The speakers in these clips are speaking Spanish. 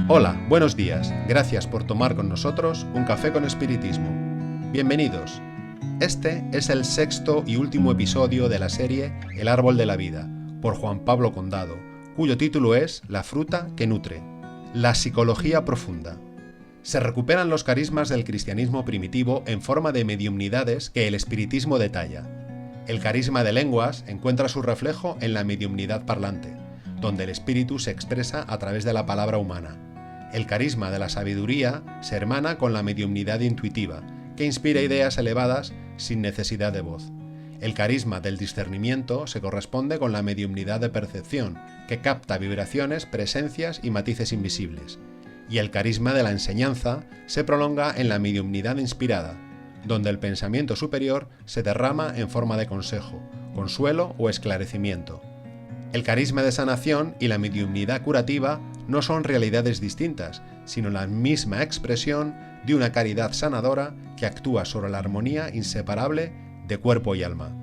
Hola, buenos días. Gracias por tomar con nosotros un café con espiritismo. Bienvenidos. Este es el sexto y último episodio de la serie El árbol de la vida, por Juan Pablo Condado, cuyo título es La fruta que nutre. La psicología profunda. Se recuperan los carismas del cristianismo primitivo en forma de mediumnidades que el espiritismo detalla. El carisma de lenguas encuentra su reflejo en la mediumnidad parlante, donde el espíritu se expresa a través de la palabra humana. El carisma de la sabiduría se hermana con la mediumnidad intuitiva, que inspira ideas elevadas sin necesidad de voz. El carisma del discernimiento se corresponde con la mediumnidad de percepción, que capta vibraciones, presencias y matices invisibles. Y el carisma de la enseñanza se prolonga en la mediumnidad inspirada, donde el pensamiento superior se derrama en forma de consejo, consuelo o esclarecimiento. El carisma de sanación y la mediumnidad curativa no son realidades distintas, sino la misma expresión de una caridad sanadora que actúa sobre la armonía inseparable de cuerpo y alma.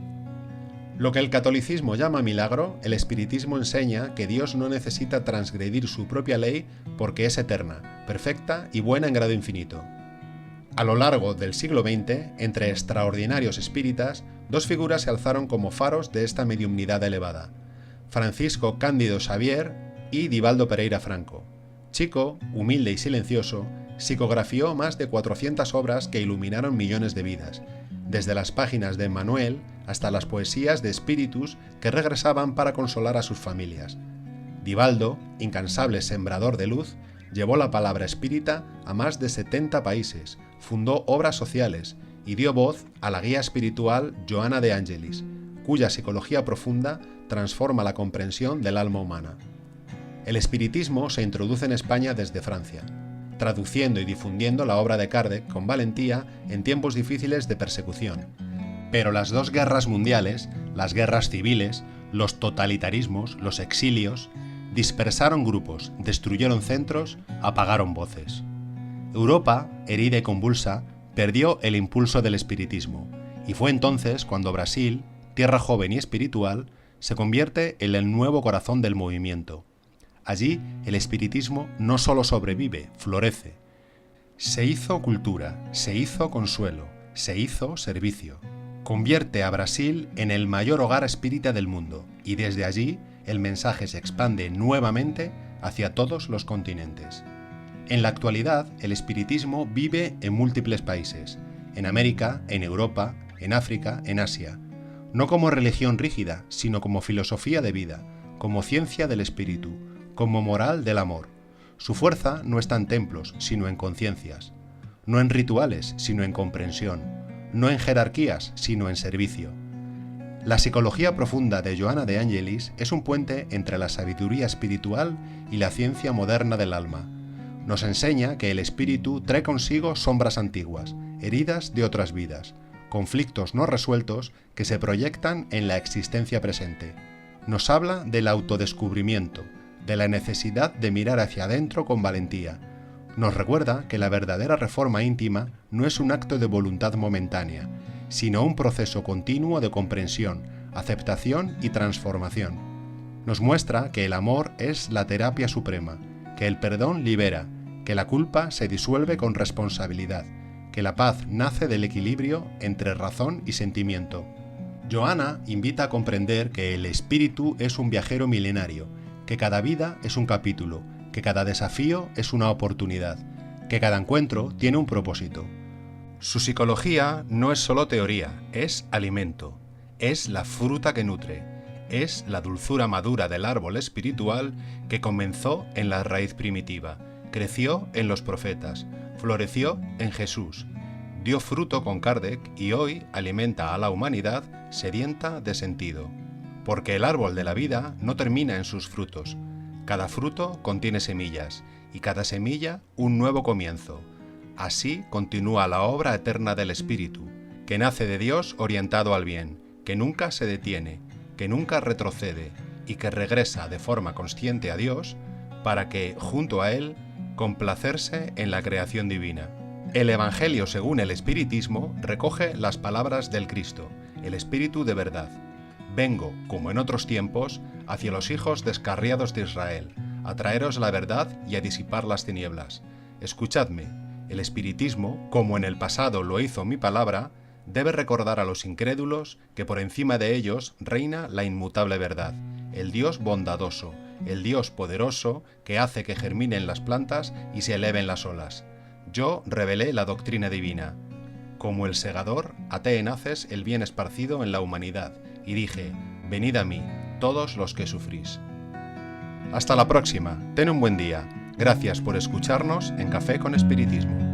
Lo que el catolicismo llama milagro, el espiritismo enseña que Dios no necesita transgredir su propia ley porque es eterna, perfecta y buena en grado infinito. A lo largo del siglo XX, entre extraordinarios espíritas, dos figuras se alzaron como faros de esta mediumnidad elevada: Francisco Cándido Xavier y Divaldo Pereira Franco. Chico, humilde y silencioso, psicografió más de 400 obras que iluminaron millones de vidas, desde las páginas de Emmanuel hasta las poesías de espíritus que regresaban para consolar a sus familias. Divaldo, incansable sembrador de luz, llevó la palabra espírita a más de 70 países, fundó obras sociales y dio voz a la guía espiritual Joana de Angelis, cuya psicología profunda transforma la comprensión del alma humana. El espiritismo se introduce en España desde Francia, traduciendo y difundiendo la obra de Kardec con valentía en tiempos difíciles de persecución. Pero las dos guerras mundiales, las guerras civiles, los totalitarismos, los exilios, dispersaron grupos, destruyeron centros, apagaron voces. Europa, herida y convulsa, perdió el impulso del espiritismo, y fue entonces cuando Brasil, tierra joven y espiritual, se convierte en el nuevo corazón del movimiento. Allí, el espiritismo no solo sobrevive, florece. Se hizo cultura, se hizo consuelo, se hizo servicio. Convierte a Brasil en el mayor hogar espírita del mundo, y desde allí el mensaje se expande nuevamente hacia todos los continentes. En la actualidad, el espiritismo vive en múltiples países, en América, en Europa, en África, en Asia. No como religión rígida, sino como filosofía de vida, como ciencia del espíritu, como moral del amor. Su fuerza no está en templos, sino en conciencias. No en rituales, sino en comprensión. No en jerarquías, sino en servicio. La psicología profunda de Joana de Angelis es un puente entre la sabiduría espiritual y la ciencia moderna del alma. Nos enseña que el espíritu trae consigo sombras antiguas, heridas de otras vidas, conflictos no resueltos que se proyectan en la existencia presente. Nos habla del autodescubrimiento, de la necesidad de mirar hacia adentro con valentía. Nos recuerda que la verdadera reforma íntima no es un acto de voluntad momentánea, sino un proceso continuo de comprensión, aceptación y transformación. Nos muestra que el amor es la terapia suprema, que el perdón libera, que la culpa se disuelve con responsabilidad, que la paz nace del equilibrio entre razón y sentimiento. Joana invita a comprender que el espíritu es un viajero milenario, que cada vida es un capítulo, que cada desafío es una oportunidad, que cada encuentro tiene un propósito. Su psicología no es solo teoría, es alimento, es la fruta que nutre, es la dulzura madura del árbol espiritual que comenzó en la raíz primitiva, creció en los profetas, floreció en Jesús, dio fruto con Kardec y hoy alimenta a la humanidad sedienta de sentido. Porque el árbol de la vida no termina en sus frutos. Cada fruto contiene semillas y cada semilla un nuevo comienzo. Así continúa la obra eterna del Espíritu, que nace de Dios orientado al bien, que nunca se detiene, que nunca retrocede y que regresa de forma consciente a Dios para que, junto a Él, complacerse en la creación divina. El Evangelio según el Espiritismo recoge las palabras del Cristo, el Espíritu de verdad. Vengo, como en otros tiempos, hacia los hijos descarriados de Israel, a traeros la verdad y a disipar las tinieblas. Escuchadme, el espiritismo, como en el pasado lo hizo mi palabra, debe recordar a los incrédulos que por encima de ellos reina la inmutable verdad, el Dios bondadoso, el Dios poderoso que hace que germinen las plantas y se eleven las olas. Yo revelé la doctrina divina. Como el segador, até en haces el bien esparcido en la humanidad, y dije, venid a mí, todos los que sufrís. Hasta la próxima, ten un buen día. Gracias por escucharnos en Café con Espiritismo.